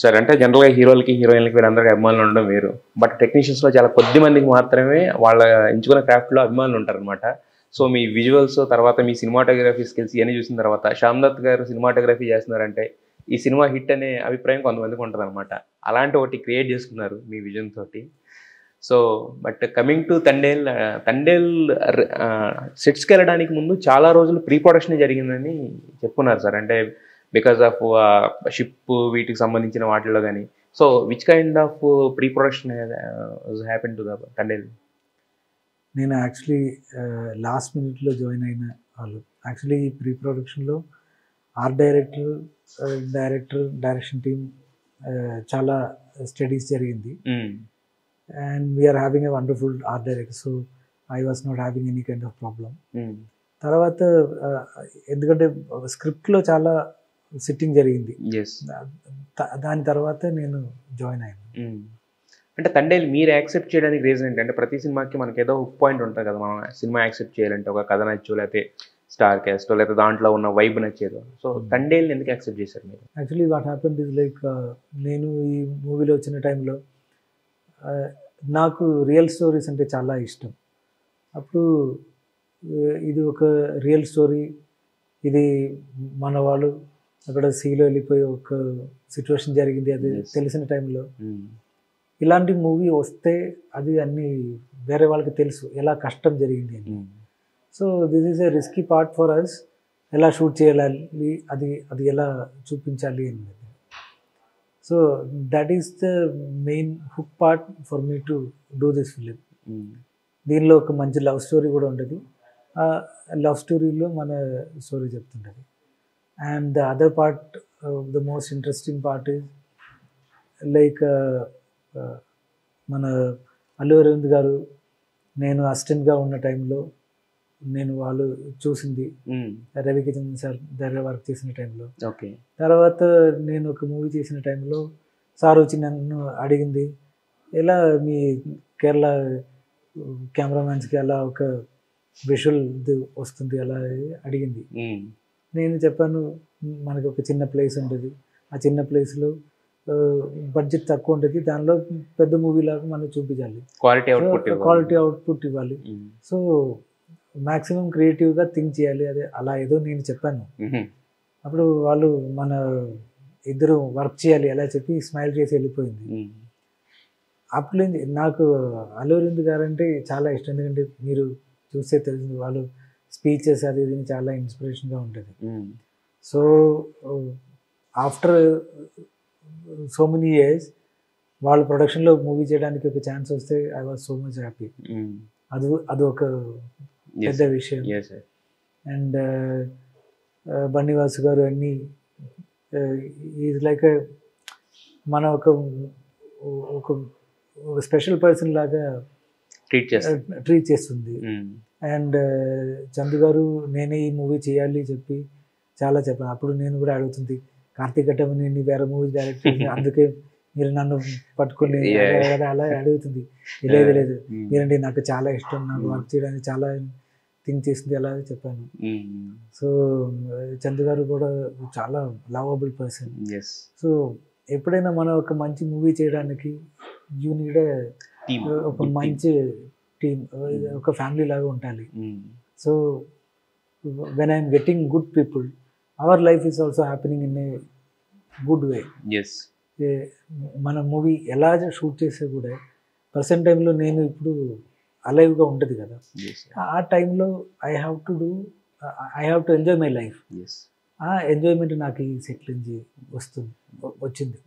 సరే అంటే జనరల్‌గా హీరోలకి, హీరోయిన్‌లకి వీళ్ళందరికీ అభిమానులు ఉండడం వేరు. బట్ టెక్నీషియన్స్‌లో చాలా కొద్ది మందికి మాత్రమే వాళ్ళ ఎంచుకున్న క్రాఫ్ట్‌లో అభిమానులు ఉంటారనమాట. సో, మీ విజువల్స్ తర్వాత మీ సినిమాటోగ్రఫీ స్కిల్స్ ఇయన్నీ చూసిన తర్వాత 'శ్యామ్ దత్' గారు సినిమాటోగ్రఫీ చేస్తున్నారంటే ఈ సినిమా హిట్ అనే అభిప్రాయం కొంతమందికి ఉంటదనమాట. అలాంటి ఒకటి క్రియేట్ చేసుకున్నారు మీ విజన్ తోటి. So, but coming to 'Thandel' 'Thandel' సెట్స్‌కెళ్ళడానికి ముందు చాలా రోజులు ప్రీ ప్రొడక్షనే జరిగిందని చెప్పుకున్నారు సార్. అంటే బికాస్ ఆఫ్ షిప్ వీటికి సంబంధించిన వాటిల్లో గాని. So, which kind of pre production has happen to the 'Thandel'? నేను యాక్చువల్లీ లాస్ట్ మినిట్‌లో జాయిన్ అయిన వాళ్ళు. యాక్చువల్లీ ఈ ప్రీ ప్రొడక్షన్‌లో ఆర్ట్ డైరెక్టర్, డైరెక్షన్ టీమ్ చాలా స్టడీస్ జరిగింది. And we are having a wonderful art director. So, I was not having any kind of problem. తర్వాత ఎందుకంటే స్క్రిప్ట్‌లో చాలా సిట్టింగ్ జరిగింది. యెస్. దాని తర్వాత నేను జాయిన్ అయ్యాను. అంటే 'తండేల్' మీరు యాక్సెప్ట్ చేయడానికి రీజన్ ఏంటి? అంటే ప్రతి సినిమాకి మనకేదో హుక్ పాయింట్ ఉంటది కదా! మనం సినిమా యాక్సెప్ట్ చేయాలంటే ఒక కథ నచ్చో, లేతే స్టార్ కాస్టో, లేతే దాంట్లో ఉన్న వైబ్ నచ్చేదో. సో, 'తండేల్‌ని ఎందుకు యాక్సెప్ట్ చేశారు మీరు? Actually what happened is like నేను ఈ మూవీలో వచ్చిన టైంలో నాకు రియల్ స్టోరీస్ అంటే చాలా ఇష్టం. అప్పుడు ఇది ఒక రియల్ స్టోరీ. ఇది మన వాళ్ళు అక్కడ సీలో వెళ్ళిపోయి ఒక సిచ్యువేషన్ జరిగింది. అది తెలిసిన టైంలో ఇలాంటి మూవీ వస్తే అది అన్ని వేరే వాళ్ళకి తెలుసు ఎలా కష్టం జరిగింది అని. So this is a risky part for us. ఎలా షూట్ చేయాలి, అది ఎలా చూపించాలి అనేది. So that is the main hook part for me to do this film. దీనిలో ఒక మంచి లవ్ స్టోరీ కూడా ఉంటుంది. ఆ లవ్ స్టోరీలో మన స్టోరీ చెప్తుంటుంది. And the other part, the most interesting part is like మన అల్లు అరవింద్ గారు నేను అసిస్టెంట్గా ఉన్న టైంలో నేను వాళ్ళు చూసింది రవికిషన్ సార్ దగ్గర వర్క్ చేసిన టైంలో. ఓకే. తర్వాత నేను ఒక మూవీ చేసిన టైంలో సార్ వచ్చి నన్ను అడిగింది, ఎలా మీ కేరళ కెమెరామ్యాన్స్కి అలా ఒక విజువల్ వస్తుంది అలా అడిగింది. నేను చెప్పాను, మనకి ఒక చిన్న ప్లేస్ ఉంటుంది, ఆ చిన్న ప్లేస్లో బడ్జెట్ తక్కువ ఉంటుంది, దానిలో పెద్ద మూవీ లాగా మనం చూపించాలి, క్వాలిటీ అవుట్పుట్ ఇవ్వాలి. సో మ్యాక్సిమం క్రియేటివ్గా థింక్ చేయాలి, అదే అలా ఏదో నేను చెప్పాను. అప్పుడు వాళ్ళు మన ఇద్దరు వర్క్ చేయాలి అలా చెప్పి స్మైల్ చేసి వెళ్ళిపోయింది. అప్పుడు నాకు అల్లు అరవింద్ గారు అంటే చాలా ఇష్టం. ఎందుకంటే మీరు చూస్తే తెలిసింది, వాళ్ళు స్పీచెస్ అది ఇది చాలా ఇన్స్పిరేషన్గా ఉంటుంది. So after so many years వాళ్ళ ప్రొడక్షన్లో మూవీ చేయడానికి ఒక ఛాన్స్ వస్తే I was so much happy. అది ఒక పెద్ద విషయం. అండ్ బన్నీవాసు గారు అన్నీ ఈజ్ లైక్ మన ఒక స్పెషల్ పర్సన్ లాగా ట్రీట్ చేస్తుంది. అండ్ చందు గారు నేనే ఈ మూవీ చేయాలి చెప్పి చాలా చెప్పాను. అప్పుడు నేను కూడా అడుగుతుంది, కార్తీక్ ఘట్టమనేని వేరే మూవీ డైరెక్ట్ అందుకే మీరు నన్ను పట్టుకుని అలా అడుగుతుంది. లేదు మీరంటే నాకు చాలా ఇష్టం, నాకు వర్క్ చేయడానికి చాలా థింక్ చేసింది అలా చెప్పాను. సో చందు గారు కూడా చాలా లవబుల్ పర్సన్. సో ఎప్పుడైనా మనం ఒక మంచి మూవీ చేయడానికి యూ నీడ్ ఒక మంచి టీమ్, ఒక ఫ్యామిలీ లాగా ఉండాలి. So when I'm getting good people, our life is also happening in a good way. మన మూవీ ఎలా షూట్ చేసే కూడా ప్రజెంట్ టైంలో నేను ఇప్పుడు అలైవ్గా ఉంటుంది కదా, ఆ టైంలో I have to enjoy my life. ఆ ఎంజాయ్మెంట్ నాకు ఈ సెట్ నుంచి వచ్చింది.